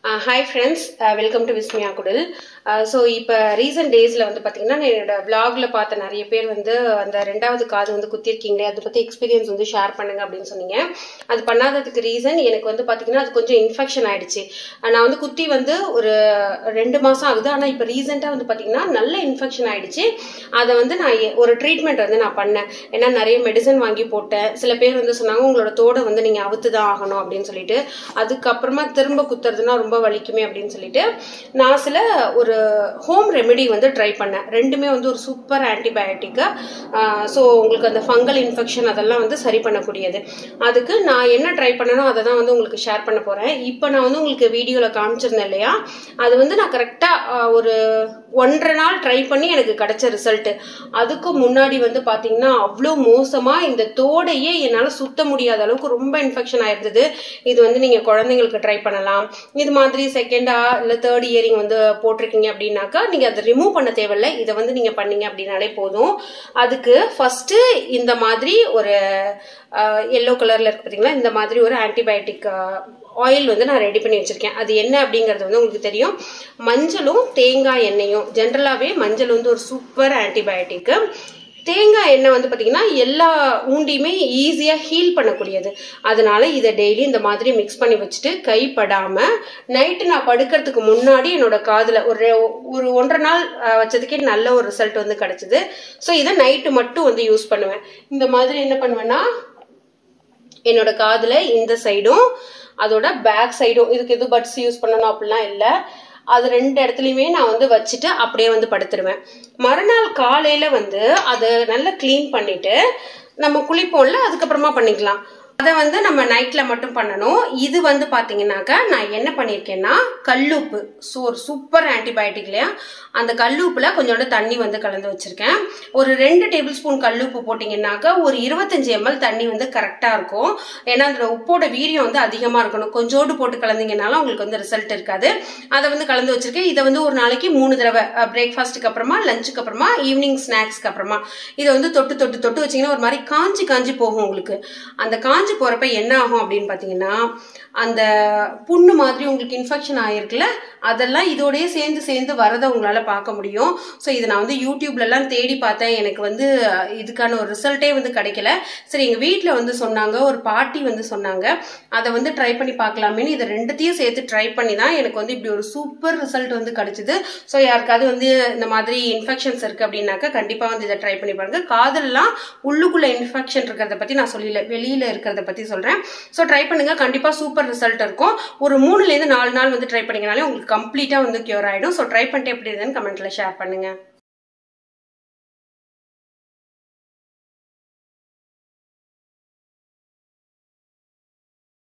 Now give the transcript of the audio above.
Hi friends, welcome to Vismaya Kudal. So இப்போ recent டேஸ்ல வந்து பாத்தீங்கன்னா என்னோட vlogல பார்த்த நிறைய பேர் வந்து அந்த ரெண்டாவது காது வந்து குத்திருக்கீங்களே அதை பத்தி எக்ஸ்பீரியன்ஸ் வந்து ஷேர் பண்ணுங்க அப்படின்னு சொன்னீங்க. அது பண்ணாததுக்கு ரீசன் எனக்கு வந்து பாத்தீங்கன்னா அது கொஞ்சம் இன்ஃபெக்ஷன் ஆயிடுச்சு. நான் வந்து குத்தி வந்து ஒரு 2 மாசம் ஆகுது. ஆனா இப்போ ரீசெண்டா வந்து பாத்தீங்கன்னா நல்ல இன்ஃபெக்ஷன் ஆயிடுச்சு. அதை வந்து நான் ஒரு ட்ரீட்மெண்ட் வந்து நான் பண்ணேன். ஏன்னா நிறைய மெடிசன் வாங்கி போட்டேன். சில பேர் வந்து சொன்னாங்க உங்களோட தோடை வந்து நீங்க அவுத்துதான் ஆகணும் அப்படின்னு சொல்லிட்டு. அதுக்கப்புறமா திரும்ப குத்துறதுன்னா ரொம்ப வலிக்குமே அப்படின்னு சொல்லிட்டு நான் சில ஒரு ஹோம் ரெமெடி வந்து ட்ரை பண்ணேன். ரெண்டுமே வந்து ஒரு சூப்பர் ஆன்டிபயோட்டிக். ஸோ உங்களுக்கு அந்த ஃபங்கல் இன்ஃபெக்ஷன் அதெல்லாம் வந்து சரி பண்ணக்கூடியது. அதுக்கு நான் என்ன ட்ரை பண்ணனோ அதை தான் வந்து உங்களுக்கு ஷேர் பண்ண போறேன். இப்போ நான் வந்து உங்களுக்கு வீடியோல காமிச்சிருந்தேன் இல்லையா, அது வந்து நான் கரெக்டா ஒரு 1.5 நாள் ட்ரை பண்ணி எனக்கு கிடைச்ச ரிசல்ட். அதுக்கு முன்னாடி வந்து பாத்தீங்கன்னா அவ்வளோ மோசமா இந்த தோடையே என்னால சுத்த முடியாத அளவுக்கு ரொம்ப இன்ஃபெக்ஷன் ஆயிருந்தது. இது வந்து நீங்க குழந்தைங்களுக்கு ட்ரை பண்ணலாம். இது மாதிரி செகண்டா இல்ல தேர்ட் இயரிங் வந்து போட்டிருக்கீங்க அப்படின்னாக்கா நீங்க அதை ரிமூவ் பண்ண தேவையில்லை. இதை வந்து நீங்க பண்ணீங்க அப்படின்னாலே போதும். அதுக்கு ஃபர்ஸ்ட் இந்த மாதிரி ஒரு எல்லோ கலர்ல இருக்கு பாத்தீங்களா, இந்த மாதிரி ஒரு ஆன்டிபயோட்டிக் ஆயில் வந்து நான் ரெடி பண்ணி வச்சிருக்கேன். அது என்ன அப்படிங்கறது வந்து உங்களுக்கு தெரியும். மஞ்சளும் தேங்காய் எண்ணெயும். ஜென்ரலாவே மஞ்சள் வந்து ஒரு சூப்பர் ஆன்டிபயோட்டிக். தேங்காய் எண்ணெய் வந்து பாத்தீங்கன்னா எல்லா ஊண்டியுமே ஈஸியா ஹீல் பண்ணக்கூடியது. அதனால இதை டெய்லி இந்த மாதிரி மிக்ஸ் பண்ணி வச்சுட்டு கைப்படாம நைட்டு நான் படுக்கிறதுக்கு முன்னாடி என்னோட காதுல ஒரு 1.5 நாள் வச்சதுக்கே நல்ல ஒரு ரிசல்ட் வந்து கிடைச்சது. ஸோ இதை நைட்டு மட்டும் வந்து யூஸ் பண்ணுவேன். இந்த மாதிரி என்ன பண்ணுவேன்னா என்னோட காதுல இந்த சைடும் அதோட பேக் சைடும், இதுக்கு எது பட்ஸ் யூஸ் பண்ணணும் அப்படிலாம் இல்லை, அது 2 இடத்துலயுமே நான் வந்து வச்சுட்டு அப்படியே வந்து படுத்துருவேன். மறுநாள் காலையில வந்து அதை நல்லா கிளீன் பண்ணிட்டு நம்ம குளிப்போம்ல, அதுக்கப்புறமா பண்ணிக்கலாம். அதை வந்து நம்ம நைட்ல மட்டும் பண்ணணும். இது வந்து பாத்தீங்கன்னாக்கா நான் என்ன பண்ணிருக்கேன்னா கல்லுப்பு, ஒரு சூப்பர் ஆன்டிபயோட்டிக் இல்லையா, அந்த கல்லுப்புல கொஞ்சோண்டு தண்ணி வந்து கலந்து வச்சிருக்கேன். ஒரு 2 டேபிள் ஸ்பூன் கல்லுப்பு போட்டீங்கன்னாக்கா ஒரு 25 ml தண்ணி வந்து கரெக்டா இருக்கும். ஏன்னா அந்த உப்போட வீரியம் வந்து அதிகமா இருக்கணும். கொஞ்சோண்டு போட்டு கலந்தீங்கனாலும் உங்களுக்கு வந்து ரிசல்ட் இருக்காது. அதை வந்து கலந்து வச்சிருக்கேன். இதை வந்து ஒரு நாளைக்கு 3 தடவை, பிரேக்ஃபாஸ்ட்டுக்கு அப்புறமா, லஞ்சுக்கு அப்புறமா, ஈவினிங் ஸ்நாக்ஸ்க்கு அப்புறமா இதை வந்து தொட்டு தொட்டு தொட்டு வச்சீங்கன்னா ஒரு மாதிரி காஞ்சி காஞ்சி போகும். உங்களுக்கு அந்த காஞ்சி போறப்ப என்ன ஆகும் அப்படின்னு பாத்தீங்கன்னா அந்த புண்ணு மாதிரி உங்களுக்கு இன்ஃபெக்ஷன் ஆயிருக்குல்ல, அதெல்லாம் இதோடய சேர்ந்து சேர்ந்து வரதை உங்களால பார்க்க முடியும். ஸோ இதை நான் வந்து யூடியூப்ல எல்லாம் தேடி பார்த்தேன். எனக்கு வந்து இதுக்கான ஒரு ரிசல்ட்டே வந்து கிடைக்கல. சரி, எங்க வீட்டுல வந்து சொன்னாங்க, ஒரு பாட்டி வந்து சொன்னாங்க, அதை வந்து ட்ரை பண்ணி பார்க்கலாமேன்னு இதை 2த்தையும் சேர்த்து ட்ரை பண்ணி தான் எனக்கு வந்து இப்படி ஒரு சூப்பர் ரிசல்ட் வந்து கிடைச்சது. ஸோ யாருக்காவது வந்து இந்த மாதிரி இன்ஃபெக்ஷன்ஸ் இருக்கு அப்படின்னாக்கா கண்டிப்பா வந்து இதை ட்ரை பண்ணி பாருங்க. காதெல்லாம் உள்ளுக்குள்ள இன்ஃபெக்ஷன் இருக்கிறத பத்தி நான் சொல்லல, வெளியில இருக்கிறத பத்தி சொல்றேன். ஸோ ட்ரை பண்ணுங்க, கண்டிப்பா சூப்பர் ரிசல்ட் இருக்கும். ஒரு 3 ல இருந்து 4 நாள் வந்து ட்ரை பண்ணீங்கனாலே உங்களுக்கு கம்ப்ளீட்டா வந்து கியூர் ஆயிடும். ஸோ ட்ரை பண்ணிட்டு எப்படி இருக்குன்னு கமெண்ட்ல ஷேர் பண்ணுங்க.